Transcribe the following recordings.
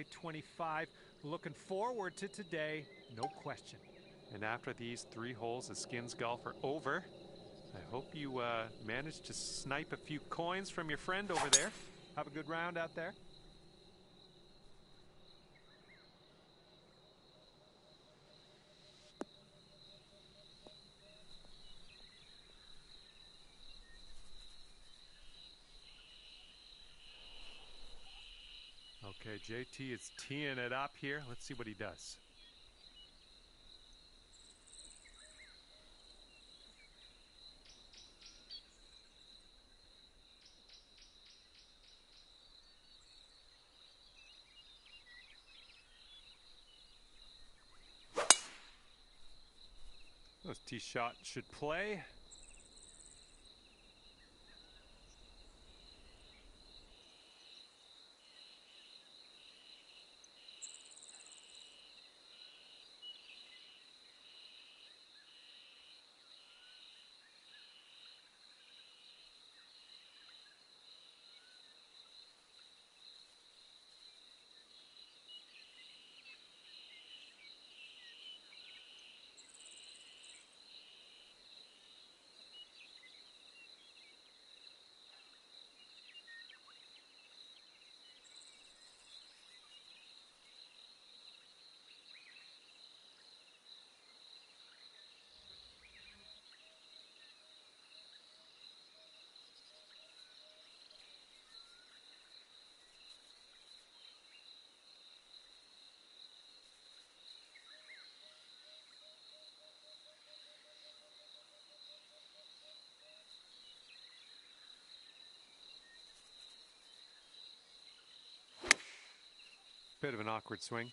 25. Looking forward to today, no question. And after these 3 holes of skins golf are over, I hope you managed to snipe a few coins from your friend over there. Have a good round out there. Okay, JT is teeing it up here. Let's see what he does. Those tee shot should play. Bit of an awkward swing.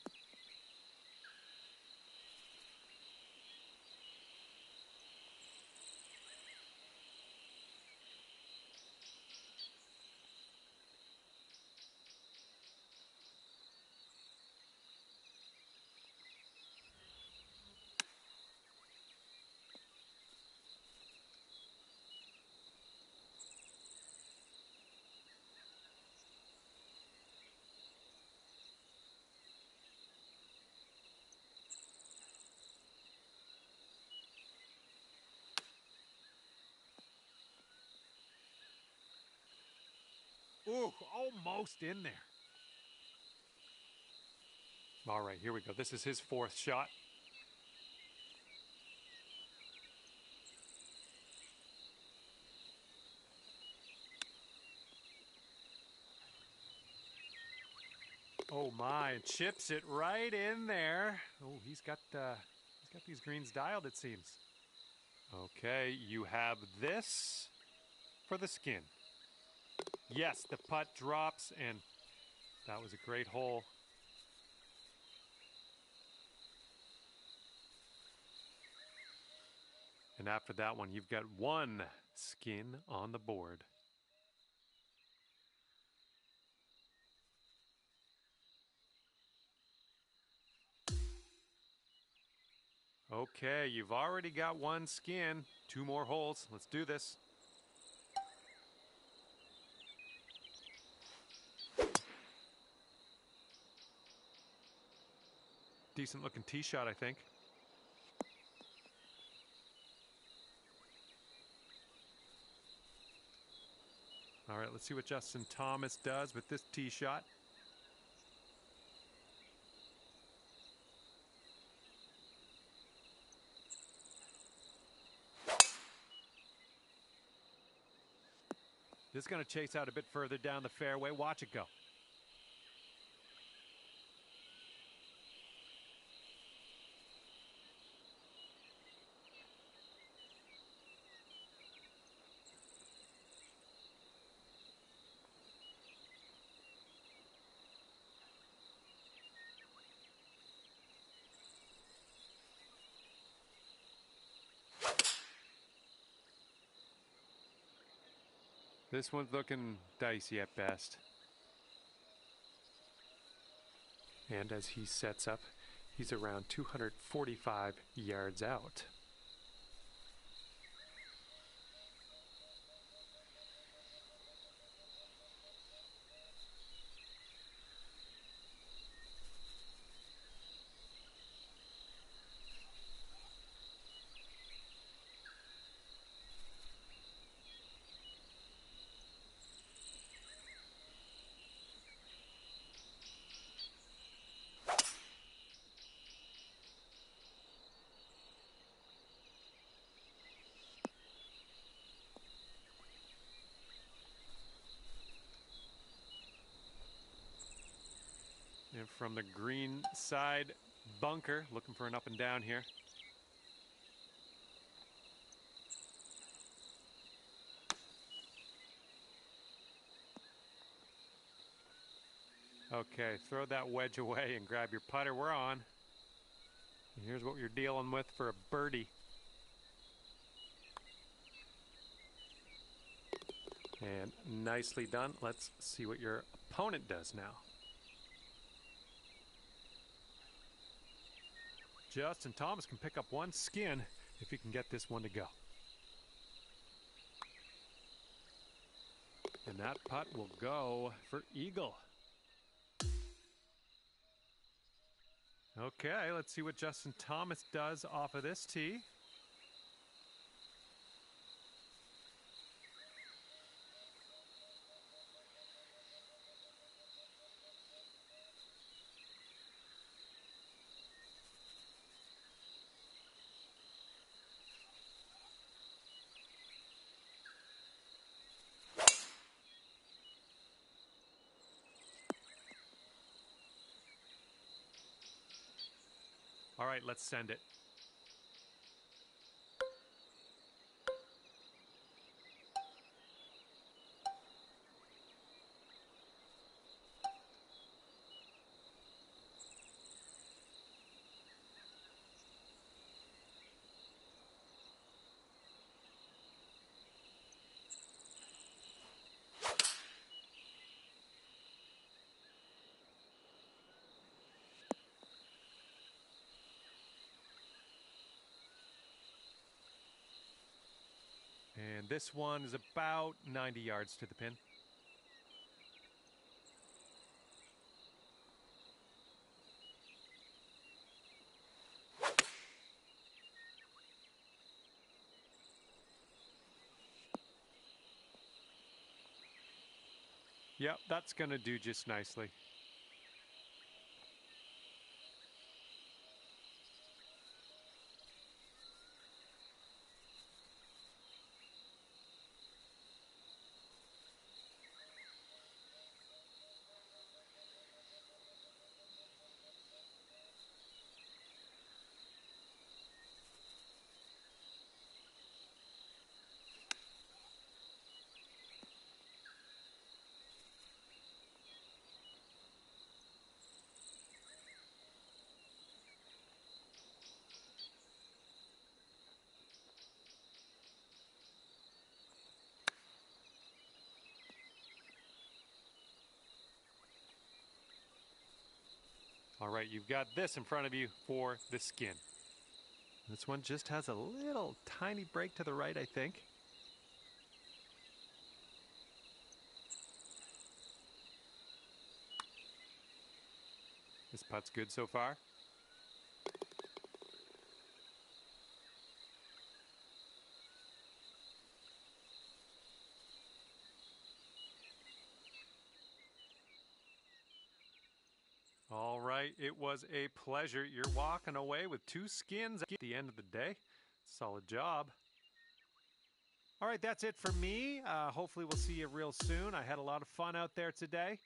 Ooh, almost in there. All right, here we go. This is his 4th shot. Oh my, chips it right in there. Oh, he's got these greens dialed, it seems. Okay, you have this for the skin. Yes, the putt drops, and that was a great hole. And after that one, you've got 1 skin on the board. Okay, you've already got 1 skin. 2 more holes. Let's do this. Decent looking tee shot, I think. All right, let's see what Justin Thomas does with this tee shot. This is going to chase out a bit further down the fairway. Watch it go. This one's looking dicey at best. And as he sets up, he's around 245 yards out. And from the green side bunker, looking for an up and down here. Okay, throw that wedge away and grab your putter. We're on. And here's what you're dealing with for a birdie. And nicely done. Let's see what your opponent does now. Justin Thomas can pick up one skin if he can get this one to go. And that putt will go for eagle. Okay, let's see what Justin Thomas does off of this tee. All right, let's send it. And this one is about 90 yards to the pin. Yep, that's going to do just nicely. All right, you've got this in front of you for the skin. This one just has a little tiny break to the right, I think. This putt's good so far. All right, it was a pleasure. You're walking away with 2 skins at the end of the day. Solid job. All right, that's it for me. Hopefully we'll see you real soon. I had a lot of fun out there today.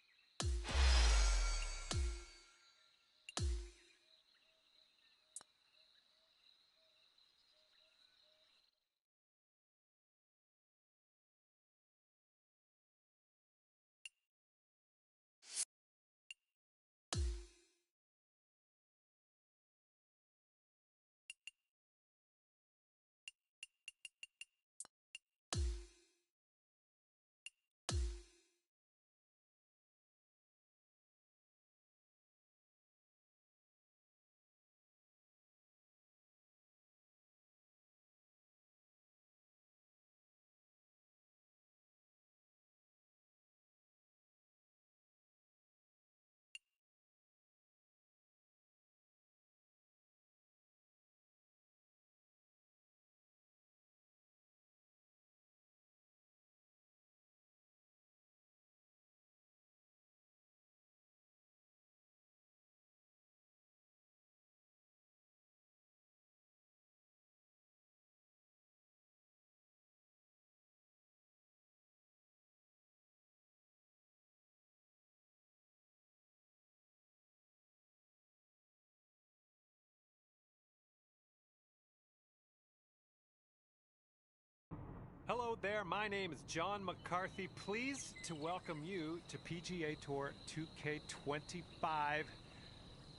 Hello there, my name is John McCarthy. Pleased to welcome you to PGA Tour 2K25.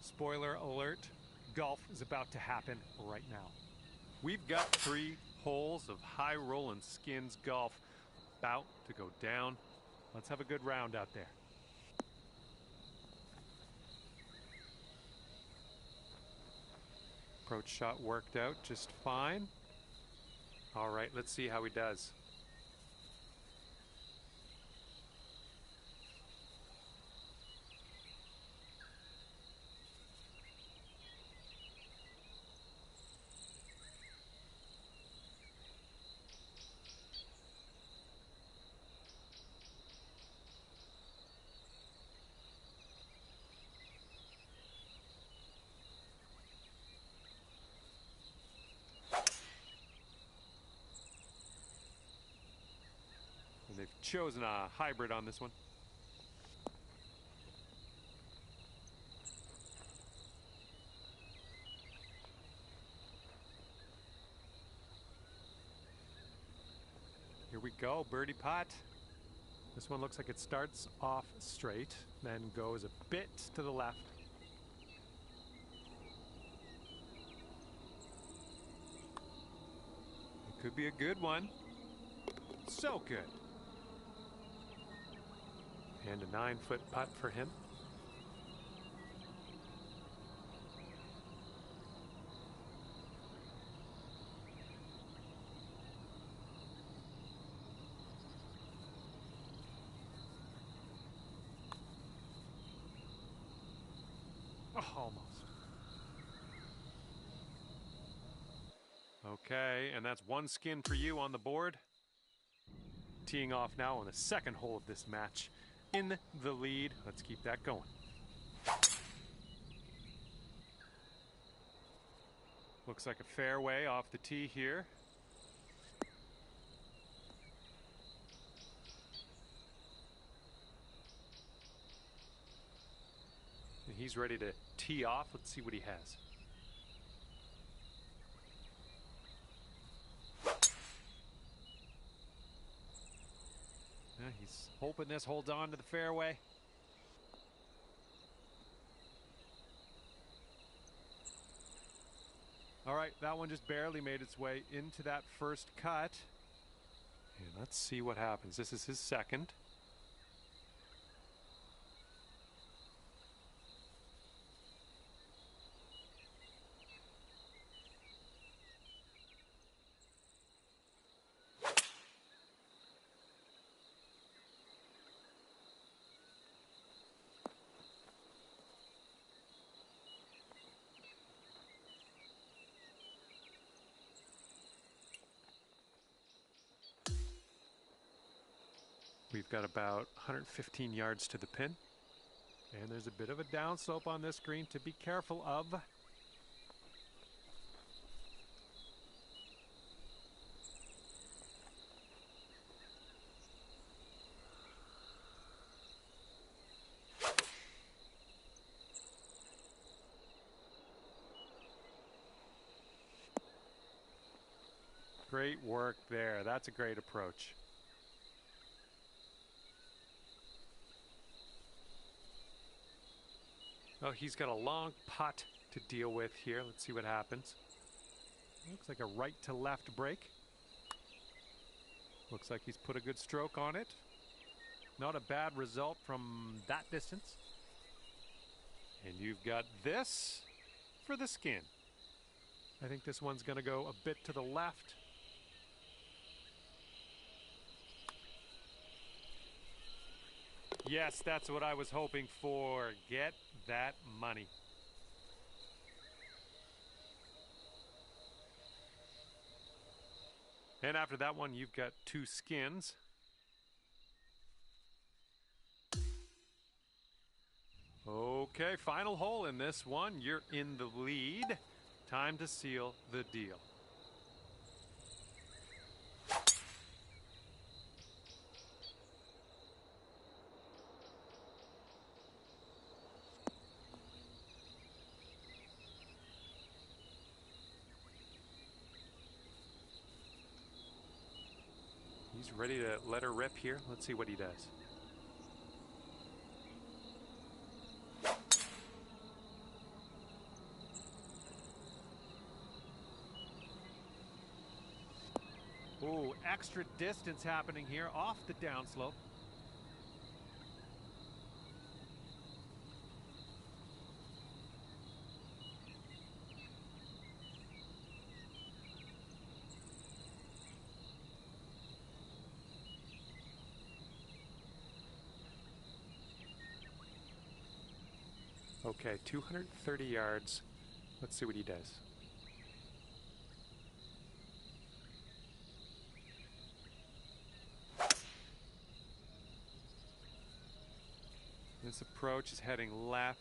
Spoiler alert, golf is about to happen right now. We've got 3 holes of high rollin' skins golf about to go down. Let's have a good round out there. Approach shot worked out just fine. All right, let's see how he does. And they've chosen a hybrid on this one. Here we go, birdie putt. This one looks like it starts off straight, then goes a bit to the left. It could be a good one. So good. And a 9-foot putt for him. Oh, almost. Okay, and that's 1 skin for you on the board. Teeing off now on the 2nd hole of this match. In the lead. Let's keep that going. Looks like a fairway off the tee here. And he's ready to tee off. Let's see what he has. He's hoping this holds on to the fairway. All right, that one just barely made its way into that first cut. And let's see what happens. This is his 2nd. We've got about 115 yards to the pin. And there's a bit of a downslope on this green to be careful of. Great work there. That's a great approach. Oh, he's got a long putt to deal with here. Let's see what happens. Looks like a right to left break. Looks like he's put a good stroke on it. Not a bad result from that distance. And you've got this for the skin. I think this one's going to go a bit to the left. Yes, that's what I was hoping for. Get that money. And after that one, you've got 2 skins. Okay, final hole in this one. You're in the lead. Time to seal the deal. He's ready to let her rip here. Let's see what he does. Ooh, extra distance happening here off the downslope. Okay, 230 yards. Let's see what he does. This approach is heading left.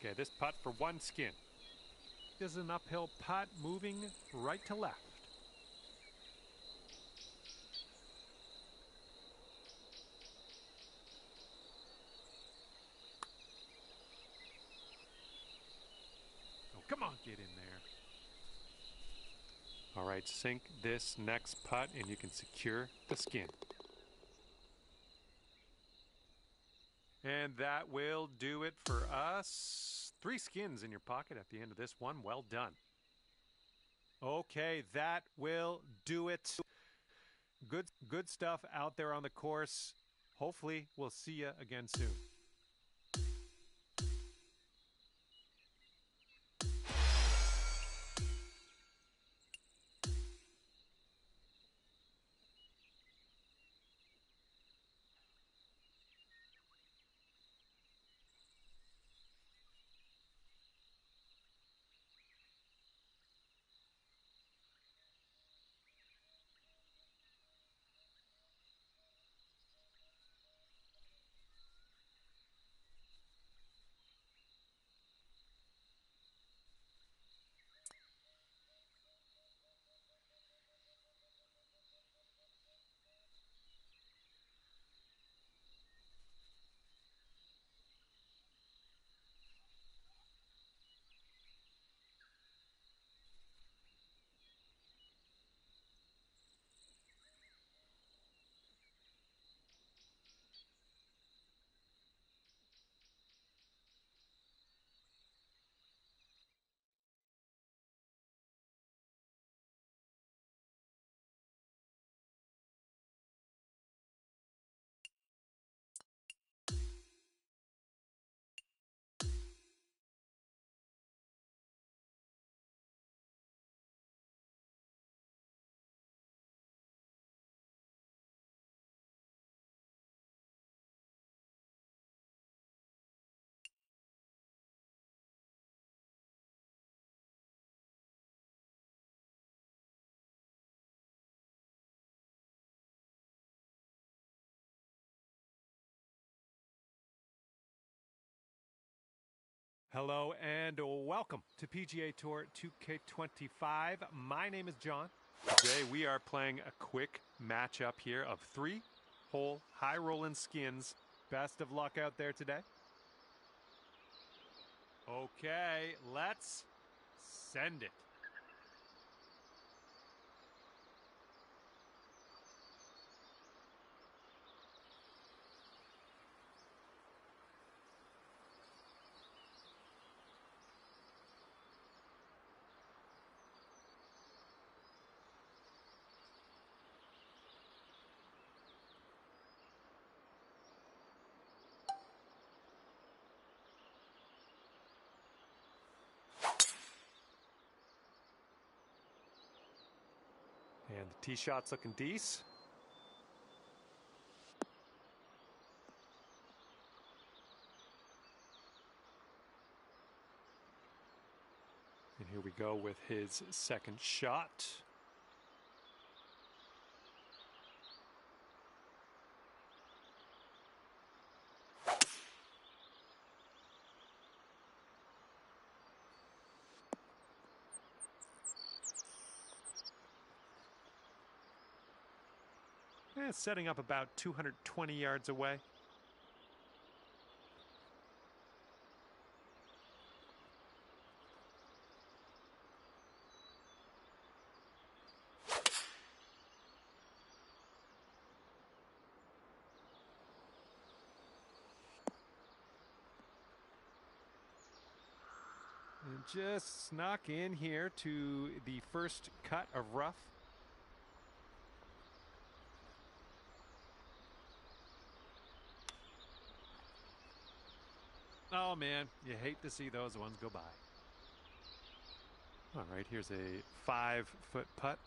Okay, this putt for one skin. This is an uphill putt moving right to left. Oh, come on, get in there. All right, sink this next putt and you can secure the skin. And that will do it for us. 3 skins in your pocket at the end of this one. Well done. Okay, that will do it. Good stuff out there on the course. Hopefully, we'll see you again soon. Hello and welcome to PGA Tour 2K25. My name is John. Today we are playing a quick matchup here of 3-hole high rollin' skins. Best of luck out there today. Okay, let's send it. And the tee shot's looking decent. And here we go with his second shot. Setting up about 220 yards away. And just snuck in here to the first cut of rough. Oh man, you hate to see those ones go by. All right, here's a 5-foot putt.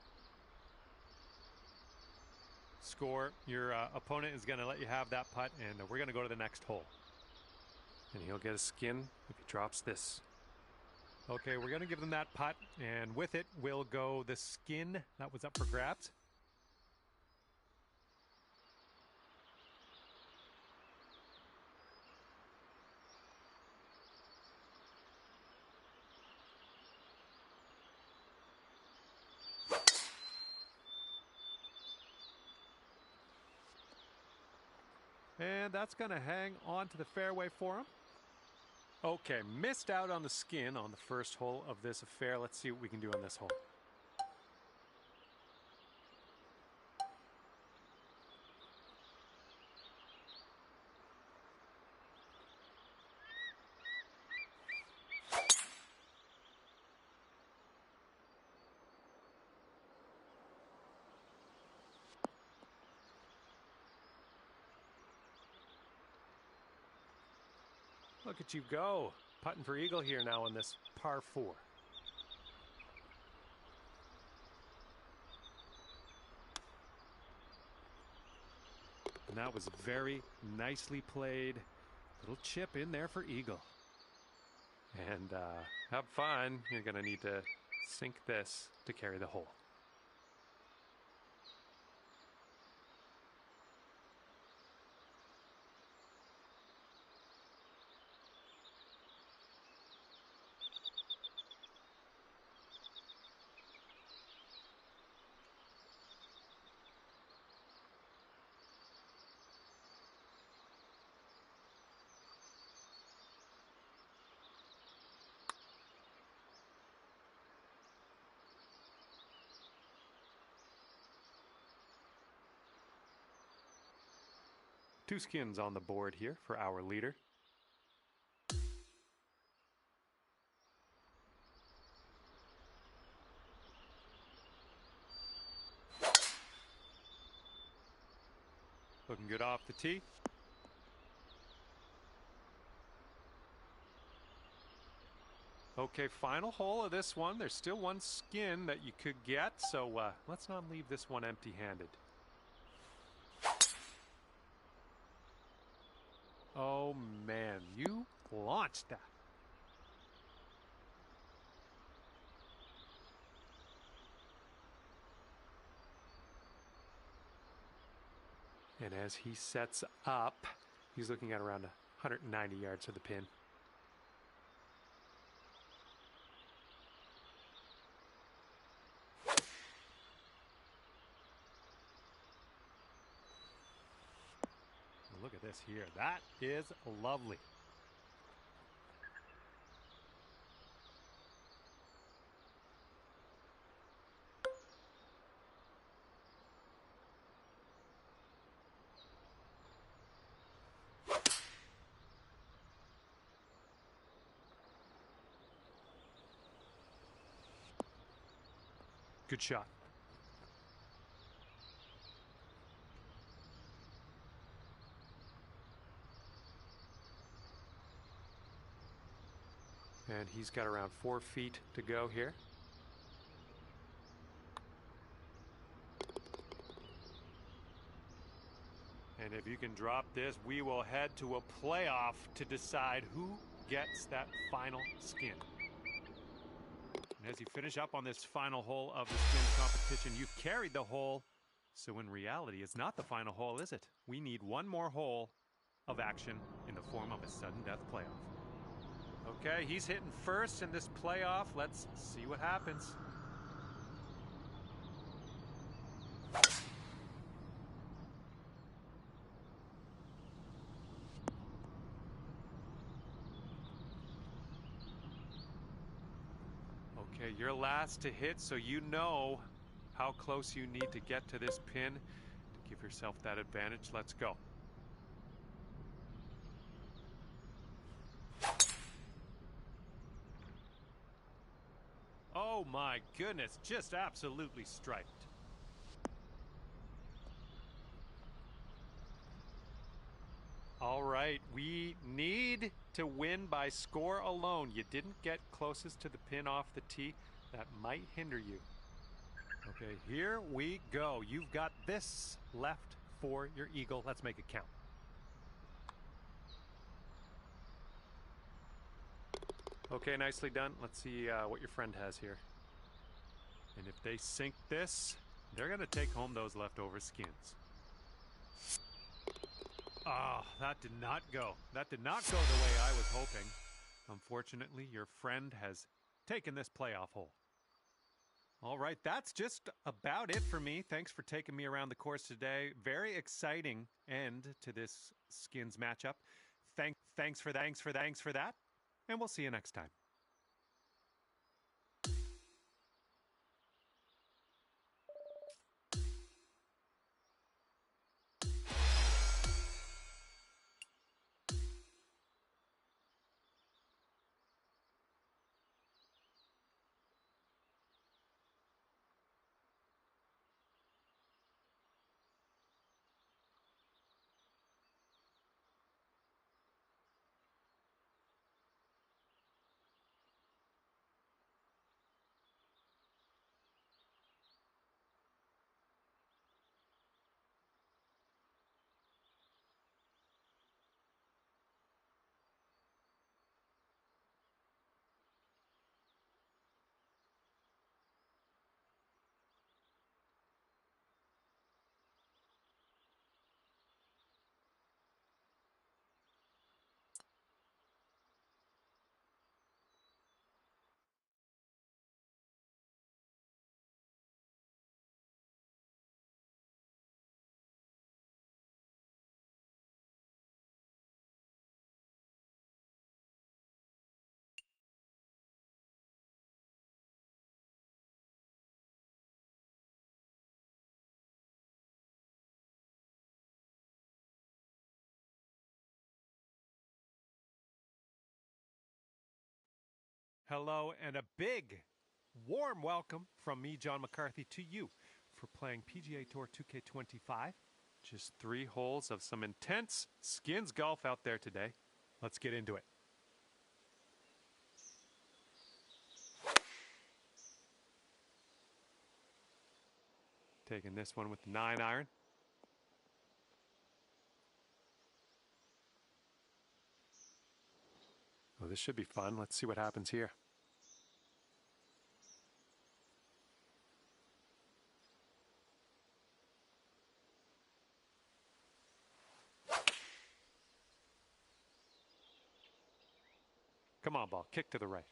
Score. Your opponent is going to let you have that putt, and we're going to go to the next hole. And he'll get a skin if he drops this. Okay, we're going to give them that putt, and with it, we'll go the skin that was up for grabs. And that's going to hang on to the fairway for him. Okay, missed out on the skin on the first hole of this affair. Let's see what we can do on this hole. Look at you go. Putting for eagle here now on this par 4. And that was very nicely played. Little chip in there for eagle. And have fun. You're going to need to sink this to carry the hole. Two skins on the board here for our leader. Looking good off the tee. Okay, final hole of this one. There's still one skin that you could get, so let's not leave this one empty-handed. Oh man, you launched that. And as he sets up, he's looking at around 190 yards to the pin. this here. That is lovely. Good shot. And he's got around 4 feet to go here. And if you can drop this, we will head to a playoff to decide who gets that final skin. And as you finish up on this final hole of the skins competition, you've carried the hole. So in reality, it's not the final hole, is it? We need one more hole of action in the form of a sudden death playoff. Okay, he's hitting first in this playoff. Let's see what happens. Okay, you're last to hit, so you know how close you need to get to this pin to give yourself that advantage. Let's go. Oh my goodness, just absolutely striped. All right, we need to win by score alone. You didn't get closest to the pin off the tee. That might hinder you. Okay, here we go. You've got this left for your eagle. Let's make it count. Okay, nicely done. Let's see what your friend has here. And if they sink this, they're going to take home those leftover skins. Oh, that did not go. That did not go the way I was hoping. Unfortunately, your friend has taken this playoff hole. All right, that's just about it for me. Thanks for taking me around the course today. Very exciting end to this skins matchup. Thanks for that. And we'll see you next time. Hello, and a big, warm welcome from me, John McCarthy, to you for playing PGA Tour 2K25. Just 3 holes of some intense skins golf out there today. Let's get into it. Taking this one with the 9-iron. Oh, this should be fun. Let's see what happens here. Come on, ball. Kick to the right.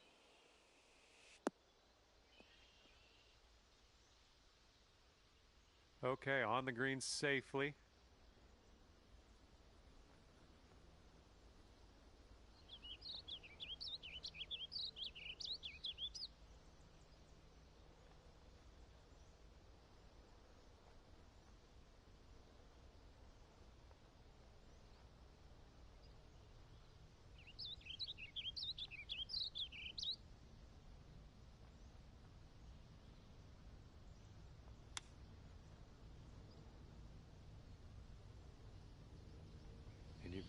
Okay, on the green safely.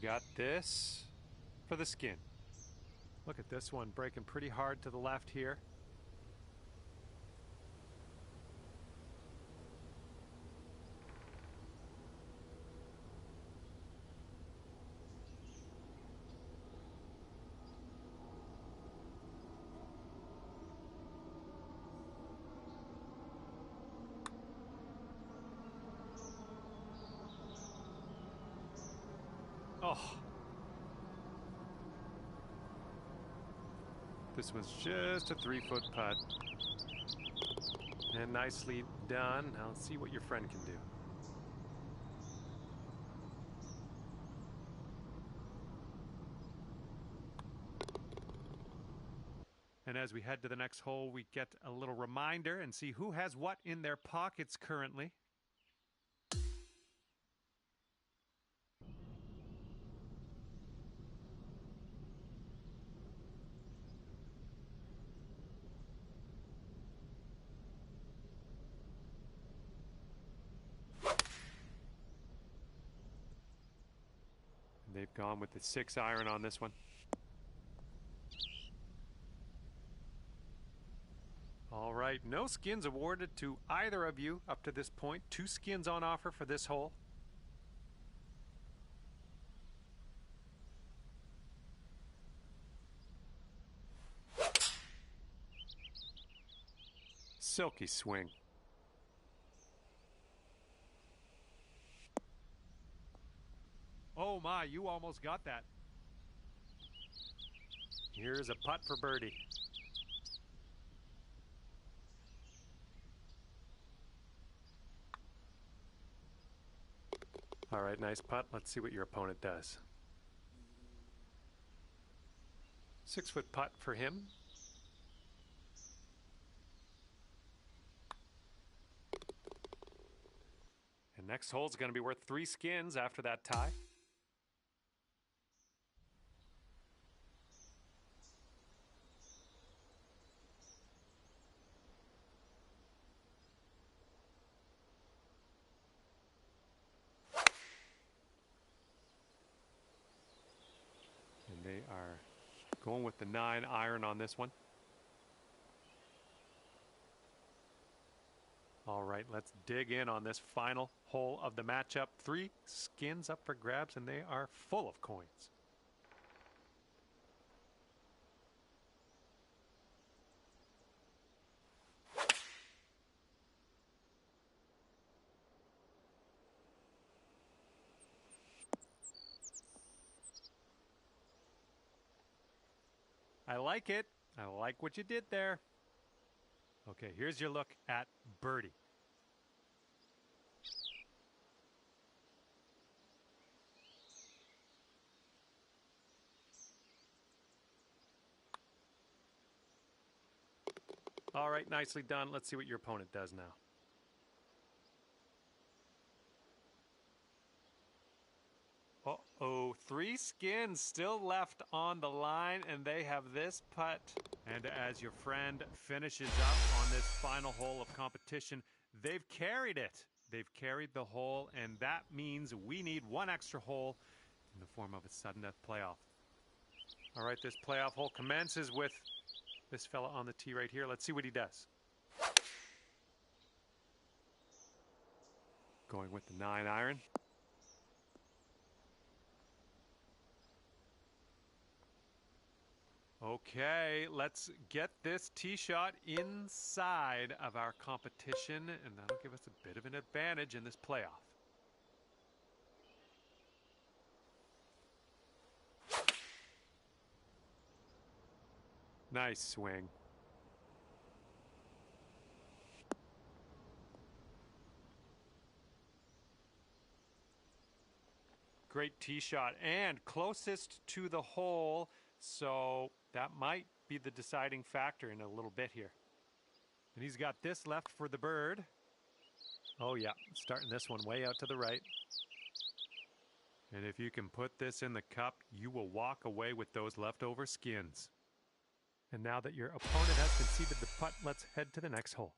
got this for the skin. Look at this one breaking pretty hard to the left here. Oh. This was just a 3-foot putt. And nicely done. Now let's see what your friend can do. And as we head to the next hole, we get a little reminder and see who has what in their pockets currently. They've gone with the 6-iron on this one. All right, no skins awarded to either of you up to this point. 2 skins on offer for this hole. Silky swing. Oh my, you almost got that. Here's a putt for birdie. All right, nice putt. Let's see what your opponent does. 6-foot putt for him. And next hole's going to be worth 3 skins after that tie. They are going with the 9-iron on this one. All right, let's dig in on this final hole of the matchup. 3 skins up for grabs, and they are full of coins. I like it. I like what you did there. Okay, here's your look at birdie. All right, nicely done. Let's see what your opponent does now. Uh-oh, 3 skins still left on the line, and they have this putt. And as your friend finishes up on this final hole of competition, they've carried it. They've carried the hole, and that means we need 1 extra hole in the form of a sudden death playoff. All right, this playoff hole commences with this fella on the tee right here. Let's see what he does. Going with the 9-iron. Okay, let's get this tee shot inside of our competition, and that'll give us a bit of an advantage in this playoff. Nice swing. Great tee shot and closest to the hole, so that might be the deciding factor in a little bit here. And he's got this left for the bird. Oh yeah, starting this one way out to the right. And if you can put this in the cup, you will walk away with those leftover skins. And now that your opponent has conceded the putt, let's head to the next hole.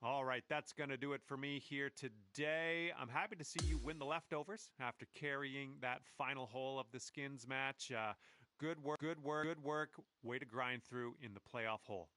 All right, that's going to do it for me here today. I'm happy to see you win the leftovers after carrying that final hole of the skins match. Good work, good work, good work. Way to grind through in the playoff hole.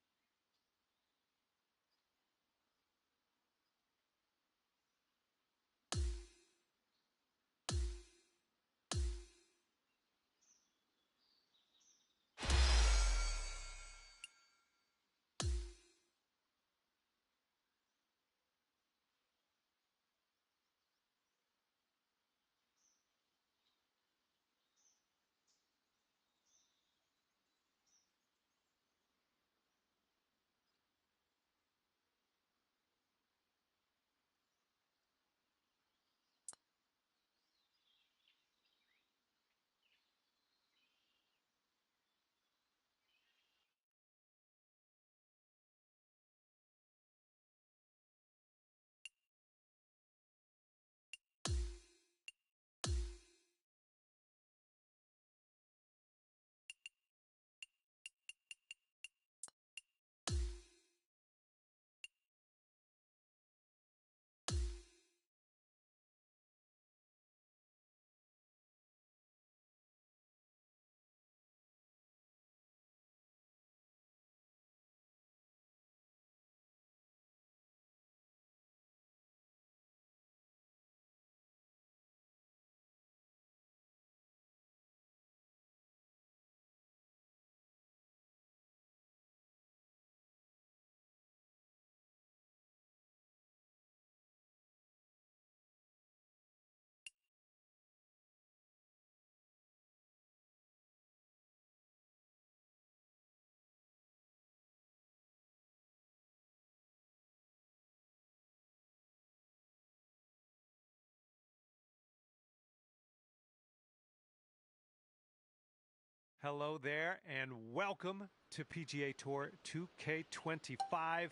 Hello there, and welcome to PGA Tour 2K25.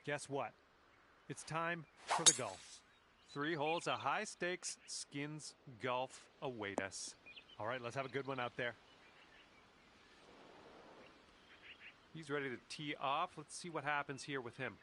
Guess what? It's time for the golf. 3 holes of high-stakes skins golf await us. All right, let's have a good one out there. He's ready to tee off. Let's see what happens here with him.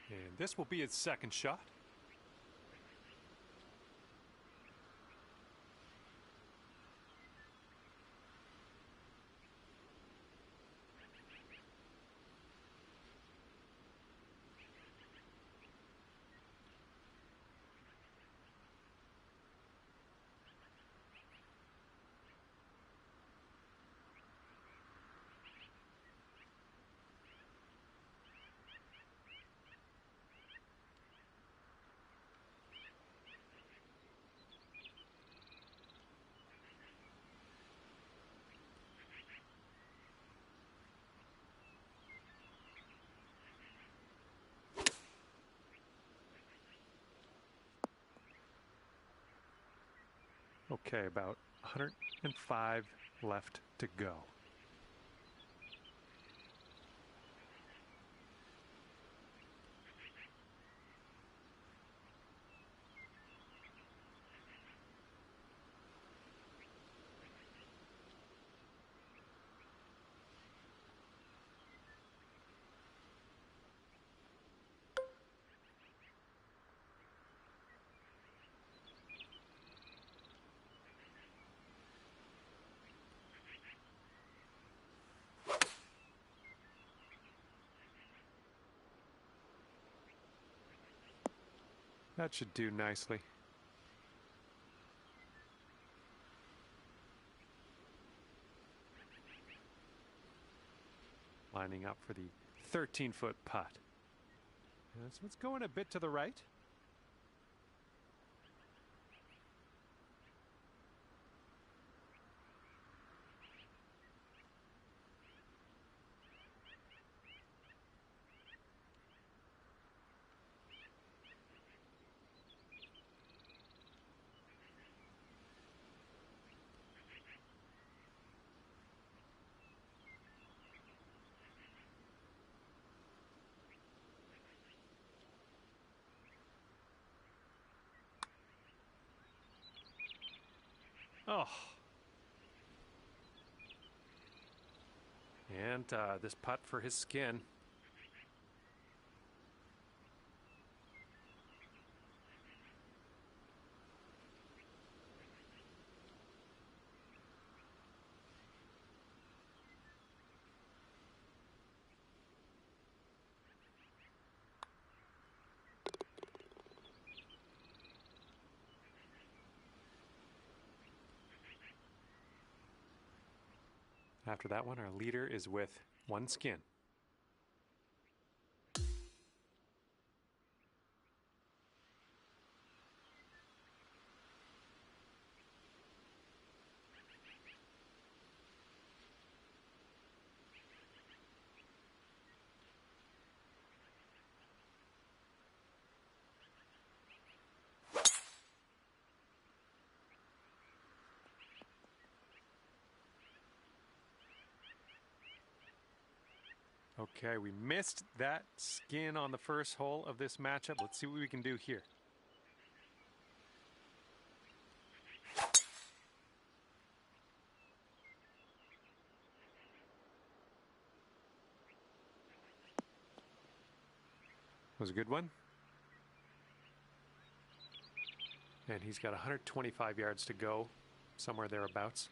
And this will be his second shot. Okay, about 105 left to go. That should do nicely. Lining up for the 13-foot putt. This one's going a bit to the right. Oh. And this putt for his skin. After that one, our leader is with one skin. Okay, we missed that skin on the first hole of this matchup. Let's see what we can do here. Was a good one. And he's got 125 yards to go, somewhere thereabouts.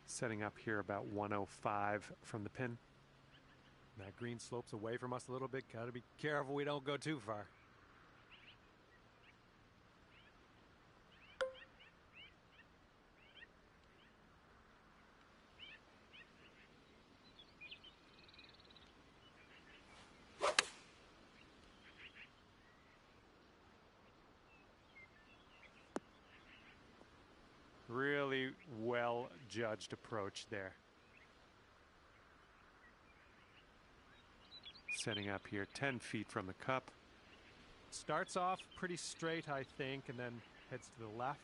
Setting up here about 105 from the pin. That green slopes away from us a little bit. Got to be careful we don't go too far. Really well judged approach there. Setting up here 10 feet from the cup. Starts off pretty straight, I think, and then heads to the left.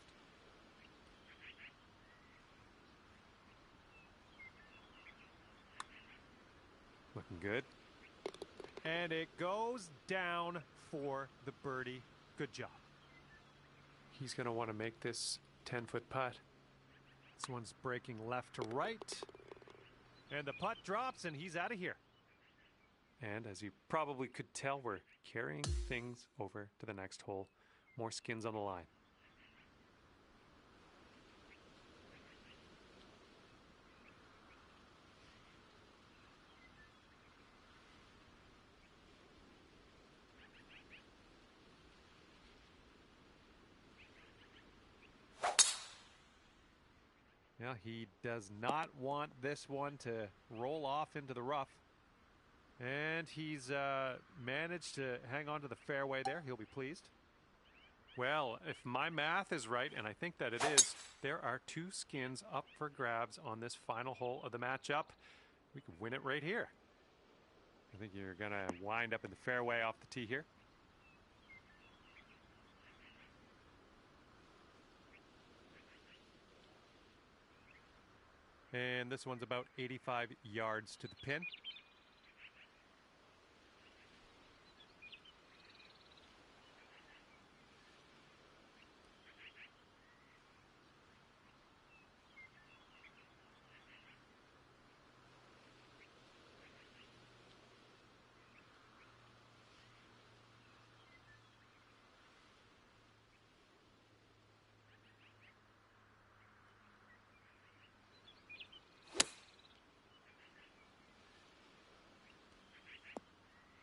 Looking good. And it goes down for the birdie. Good job. He's going to want to make this 10-foot putt. This one's breaking left to right. And the putt drops, and he's out of here. And as you probably could tell, we're carrying things over to the next hole. More skins on the line. Yeah, he does not want this one to roll off into the rough. And he's managed to hang on to the fairway there. He'll be pleased. Well, if my math is right, and I think that it is, there are 2 skins up for grabs on this final hole of the matchup. We could win it right here. I think you're going to wind up in the fairway off the tee here. And this one's about 85 yards to the pin.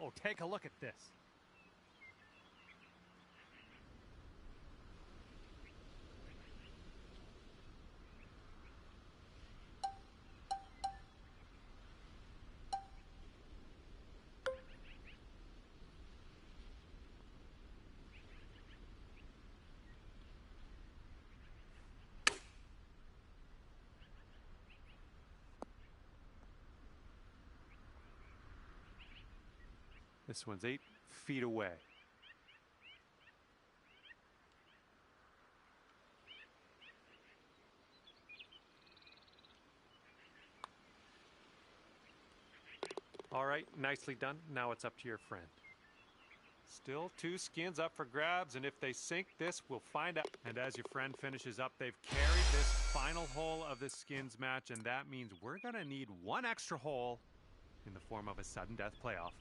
Oh, take a look at this. This one's 8 feet away. All right, nicely done. Now it's up to your friend. Still 2 skins up for grabs, and if they sink this, we'll find out. And as your friend finishes up, they've carried this final hole of the skins match, and that means we're gonna need 1 extra hole in the form of a sudden death playoff.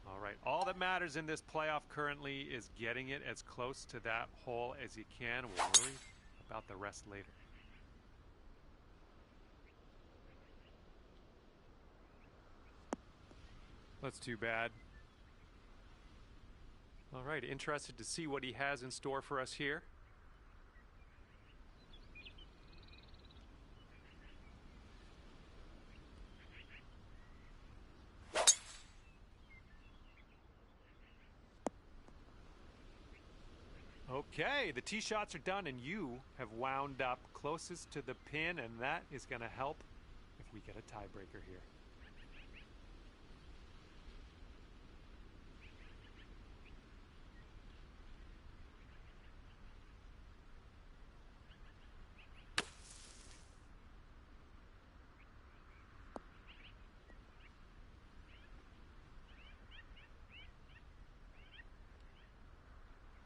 All right, all that matters in this playoff currently is getting it as close to that hole as you can. We'll worry about the rest later. That's too bad. All right, interested to see what he has in store for us here. Okay, the tee shots are done, and you have wound up closest to the pin, and that is going to help if we get a tiebreaker here.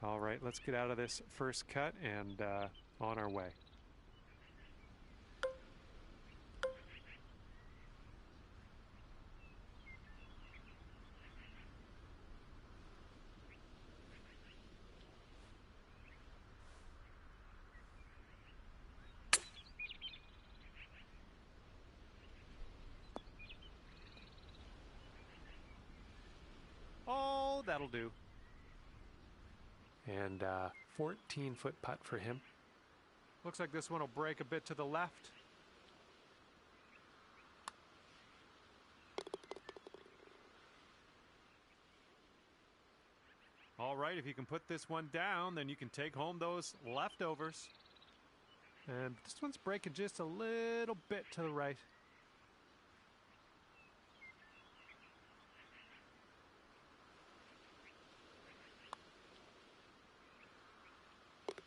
All right, let's get out of this first cut and on our way. Oh, that'll do. And 14-foot putt for him. Looks like this one will break a bit to the left. All right, if you can put this one down, then you can take home those leftovers. And this one's breaking just a little bit to the right.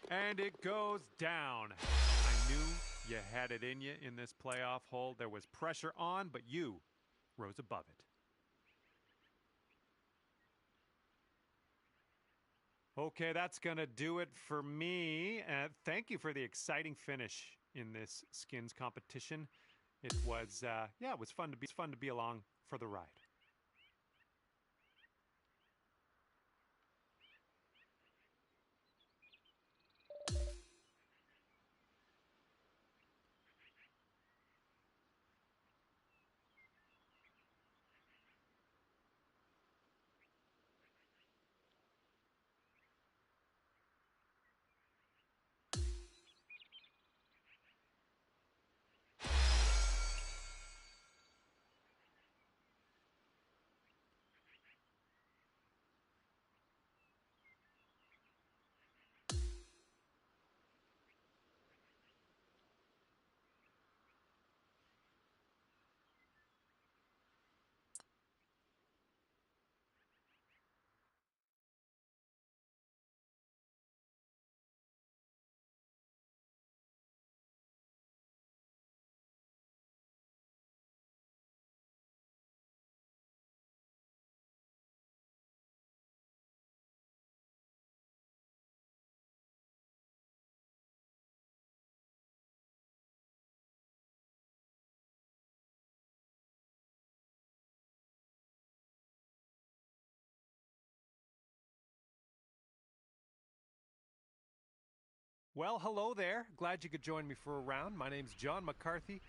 And it goes down. I knew you had it in you in this playoff hole. There was pressure on, but you rose above it. Okay, that's going to do it for me. Thank you for the exciting finish in this skins competition. It was, it was fun to be along for the ride. Well, hello there. Glad you could join me for a round. My name's John McCarthy.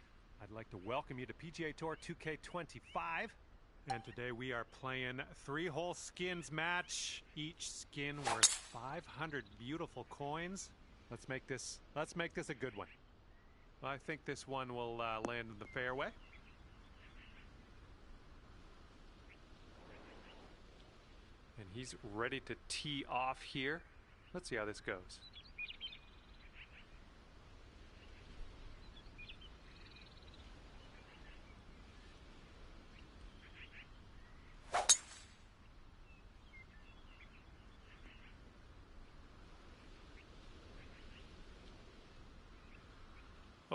I'd like to welcome you to PGA Tour 2K25. And today we are playing 3-hole skins match. Each skin worth 500 beautiful coins. Let's make this a good one. I think this one will land in the fairway. And he's ready to tee off here. Let's see how this goes.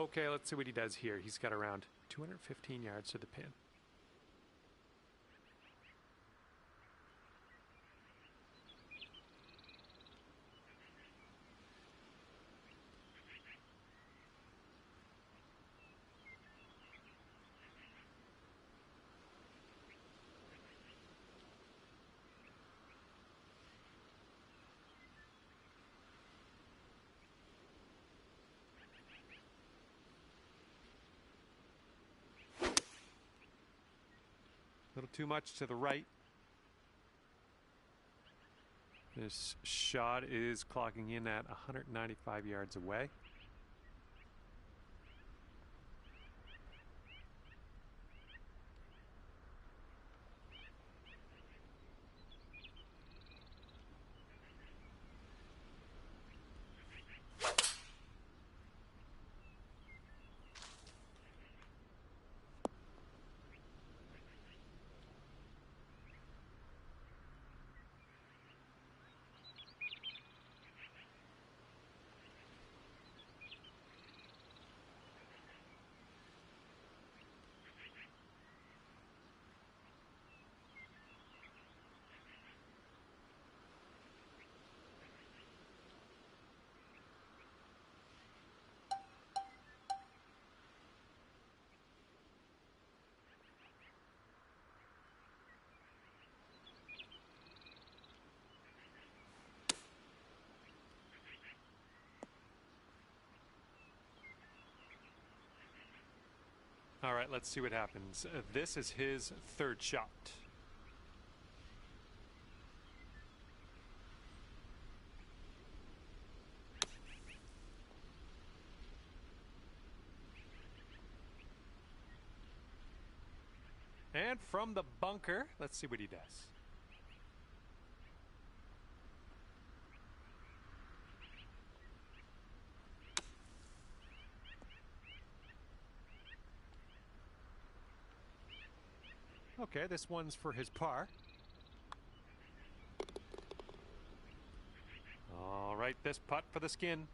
Okay, let's see what he does here. He's got around 215 yards to the pin. A little too much to the right. This shot is clocking in at 195 yards away. All right, let's see what happens. This is his third shot. And from the bunker, let's see what he does. Okay, this one's for his par. All right, this putt for the skin.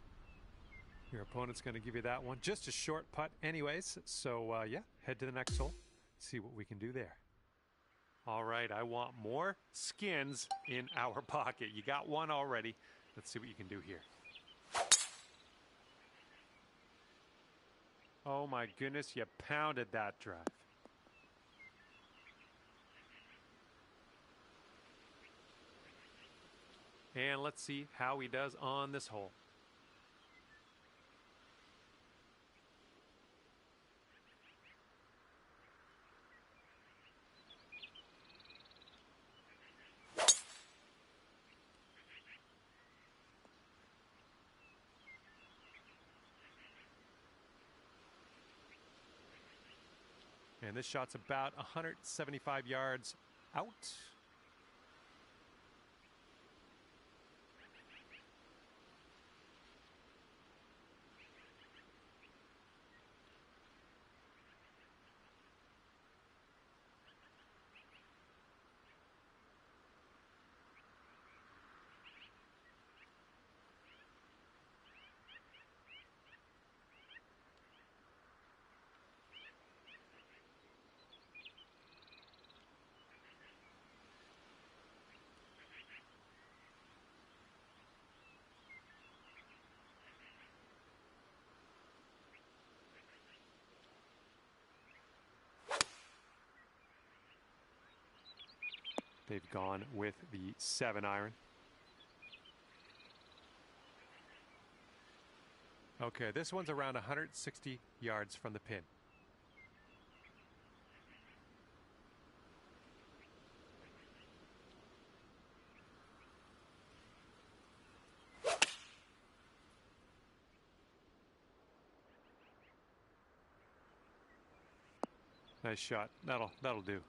Your opponent's going to give you that one. Just a short putt anyways. So, yeah, head to the next hole. See what we can do there. All right, I want more skins in our pocket. You got one already. Let's see what you can do here. Oh, my goodness, you pounded that drive. And let's see how he does on this hole. And this shot's about 175 yards out. They've gone with the 7-iron. Okay, this one's around 160 yards from the pin. Nice shot. That'll do.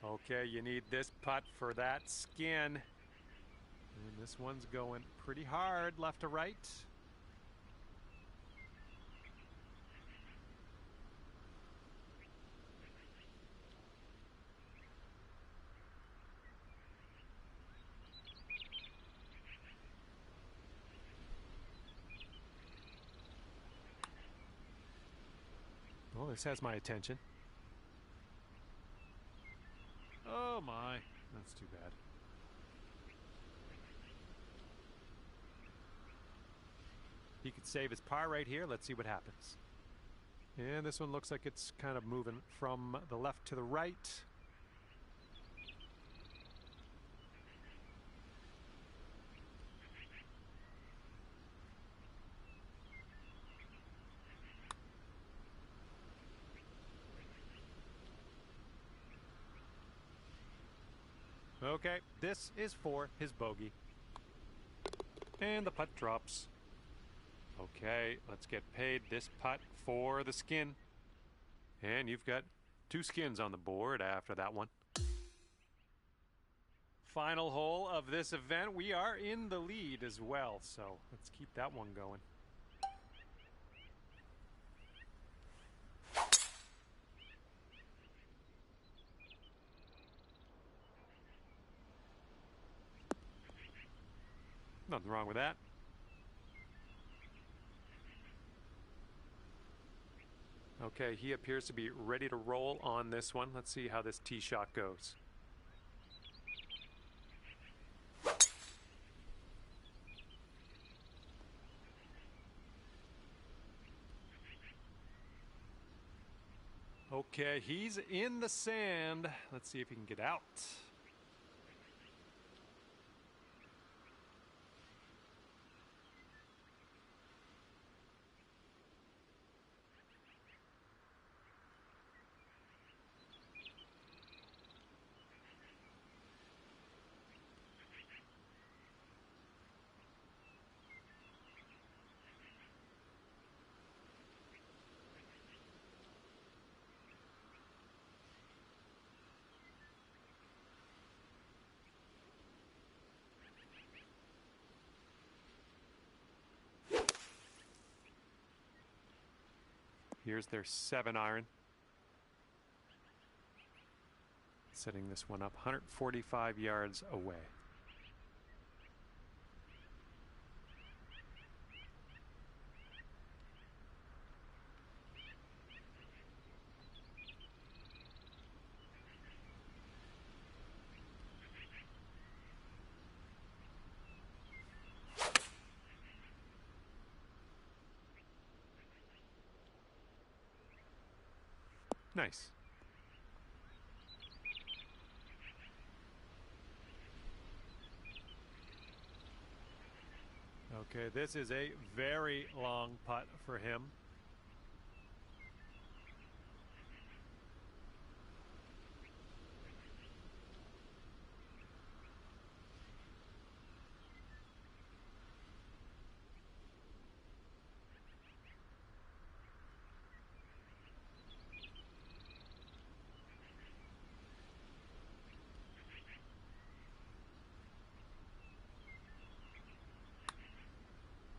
Okay, you need this putt for that skin. And this one's going pretty hard left to right. Well, this has my attention. Oh my, that's too bad. He could save his par right here. Let's see what happens. And this one looks like it's kind of moving from the left to the right. Okay, this is for his bogey. And the putt drops. Okay, let's get paid this putt for the skin. And you've got 2 skins on the board after that one. Final hole of this event. We are in the lead as well, so let's keep that one going. Nothing wrong with that. Okay, he appears to be ready to roll on this one. Let's see how this tee shot goes. Okay, he's in the sand. Let's see if he can get out. Here's their 7-iron. Setting this one up 145 yards away. Nice. Okay, this is a very long putt for him.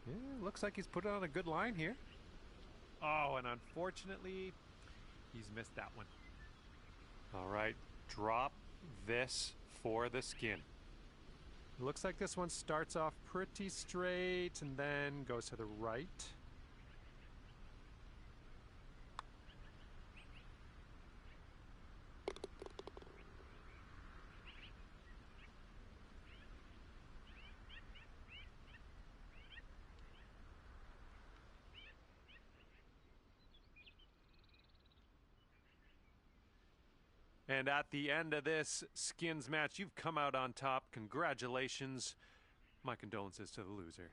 Yeah, looks like he's put on a good line here. Oh, and unfortunately, he's missed that one. All right, drop this for the skin. It looks like this one starts off pretty straight and then goes to the right. And at the end of this skins match, you've come out on top. Congratulations. My condolences to the loser.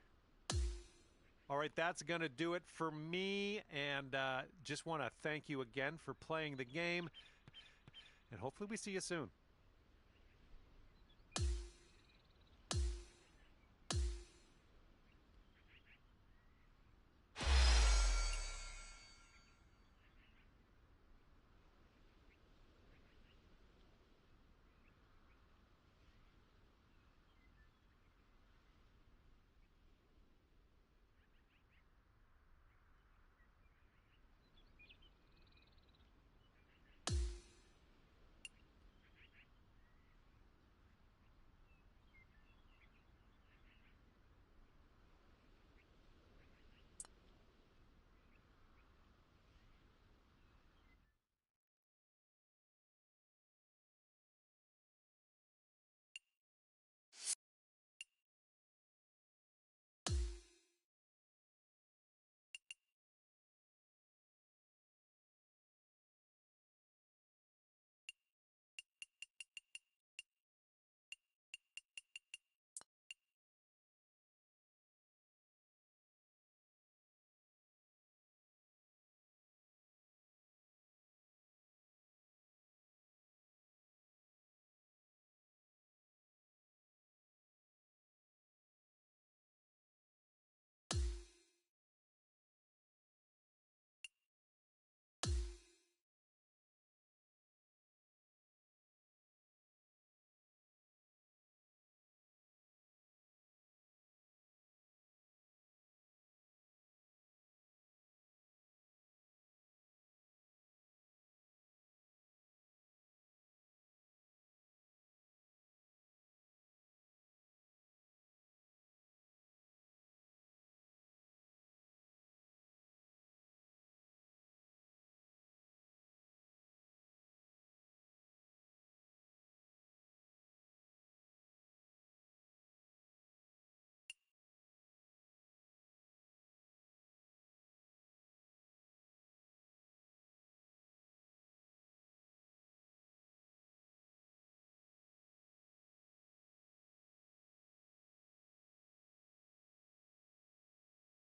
All right, that's going to do it for me. And just want to thank you again for playing the game. And hopefully we see you soon.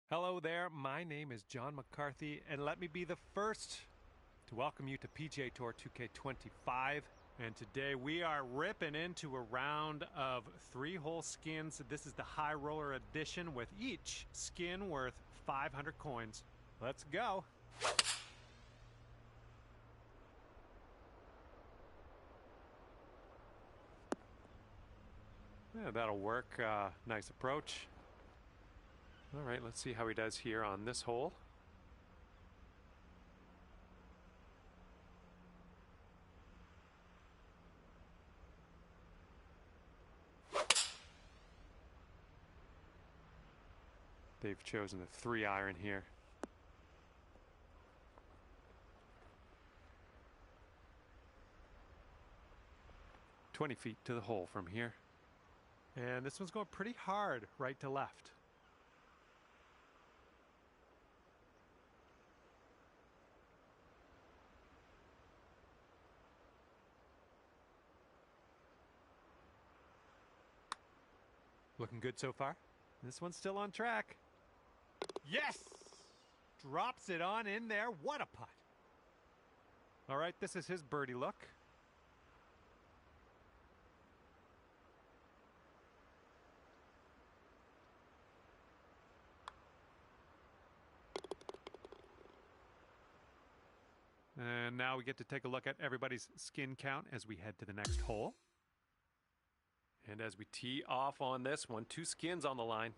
Hello there, my name is John McCarthy, and let me be the first to welcome you to PGA Tour 2K25. And today we are ripping into a round of 3-hole skins. This is the High Roller Edition with each skin worth 500 coins. Let's go. Yeah, that'll work. Nice approach. All right, let's see how he does here on this hole. They've chosen a 3-iron here. "20 feet to the hole from here." And this one's going pretty hard right to left. Looking good so far. This one's still on track. Yes! Drops it on in there. What a putt. All right, this is his birdie look. And now we get to take a look at everybody's skin count as we head to the next hole. And as we tee off on this one, 2 skins on the line.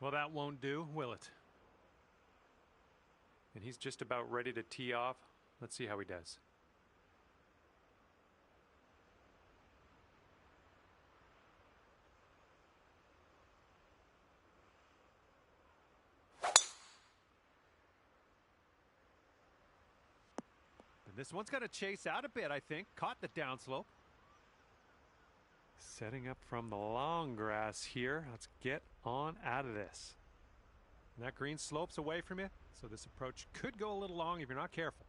Well, that won't do, will it? And he's just about ready to tee off. Let's see how he does. And this one's got to chase out a bit, I think. Caught the downslope. Setting up from the long grass here. Let's get on out of this. And that green slopes away from you, so this approach could go a little long if you're not careful.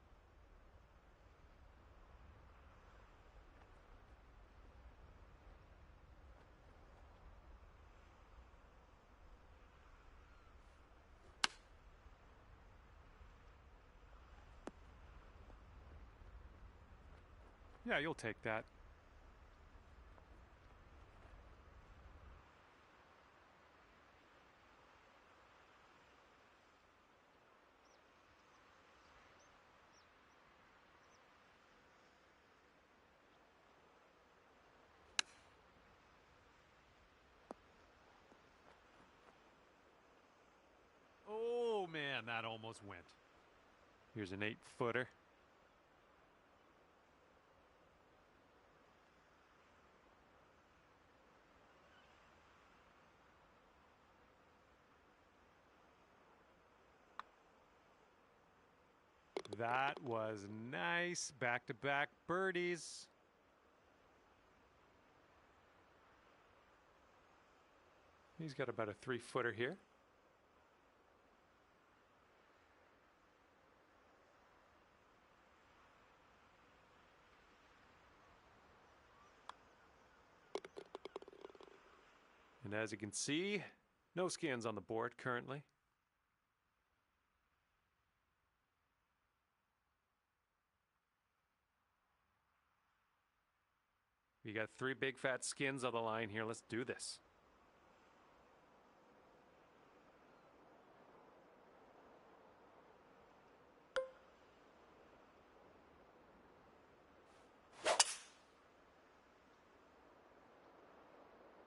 Yeah, you'll take that. Oh, man, that almost went. Here's an 8-footer. That was nice. Back-to-back birdies. He's got about a 3-footer here. And as you can see, no skins on the board currently. We got 3 big fat skins on the line here. Let's do this.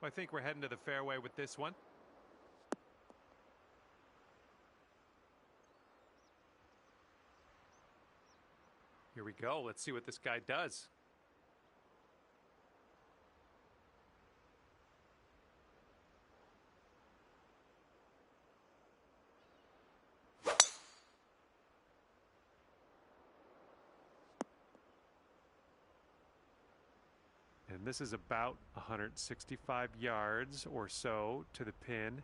I think we're heading to the fairway with this one. Here we go. Let's see what this guy does. And this is about 165 yards or so to the pin.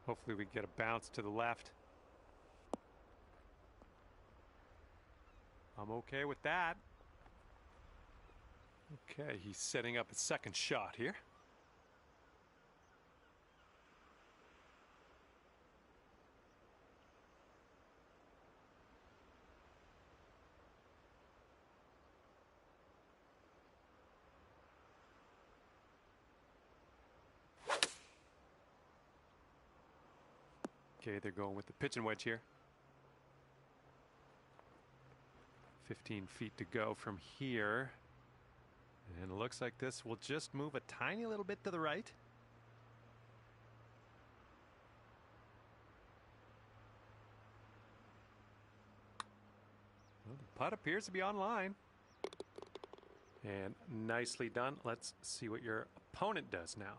Hopefully we get a bounce to the left. I'm okay with that. Okay, he's setting up a second shot here. Okay, they're going with the pitching wedge here. 15 feet to go from here. And it looks like this will just move a tiny little bit to the right. Well, the putt appears to be on line. And nicely done. Let's see what your opponent does now.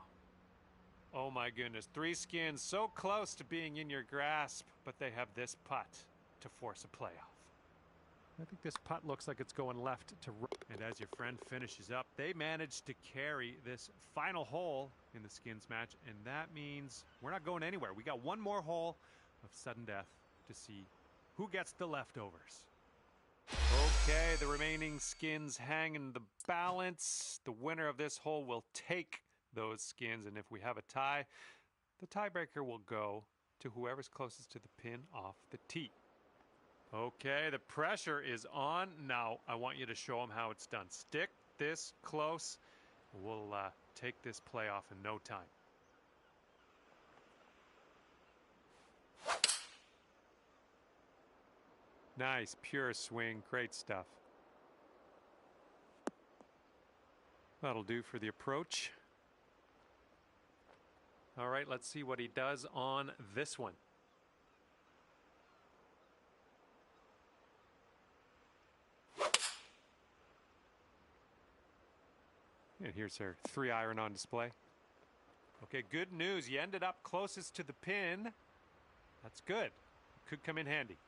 Oh my goodness, 3 skins so close to being in your grasp, but they have this putt to force a playoff. I think this putt looks like it's going left to right. And as your friend finishes up, they managed to carry this final hole in the skins match, and that means we're not going anywhere. We got one more hole of sudden death to see who gets the leftovers. Okay, the remaining skins hang in the balance. The winner of this hole will take those skins, and if we have a tie, the tiebreaker will go to whoever's closest to the pin off the tee. Okay, the pressure is on. Now, I want you to show them how it's done. Stick this close. We'll take this play off in no time. Nice, pure swing. Great stuff. That'll do for the approach. All right, let's see what he does on this one. And here's our 3-iron on display. Okay, good news. You ended up closest to the pin. That's good. Could come in handy.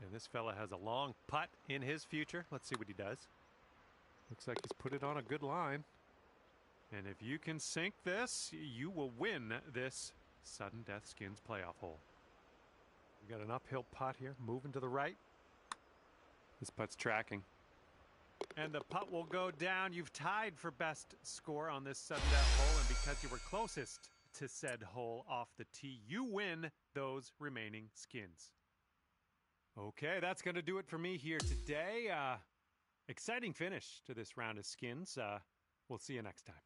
And this fella has a long putt in his future. Let's see what he does. Looks like he's put it on a good line. And if you can sink this, you will win this Sudden Death Skins playoff hole. We got an uphill putt here, moving to the right. This putt's tracking. And the putt will go down. You've tied for best score on this sudden death hole, and because you were closest to said hole off the tee, you win those remaining skins. Okay, that's going to do it for me here today. Exciting finish to this round of skins. We'll see you next time.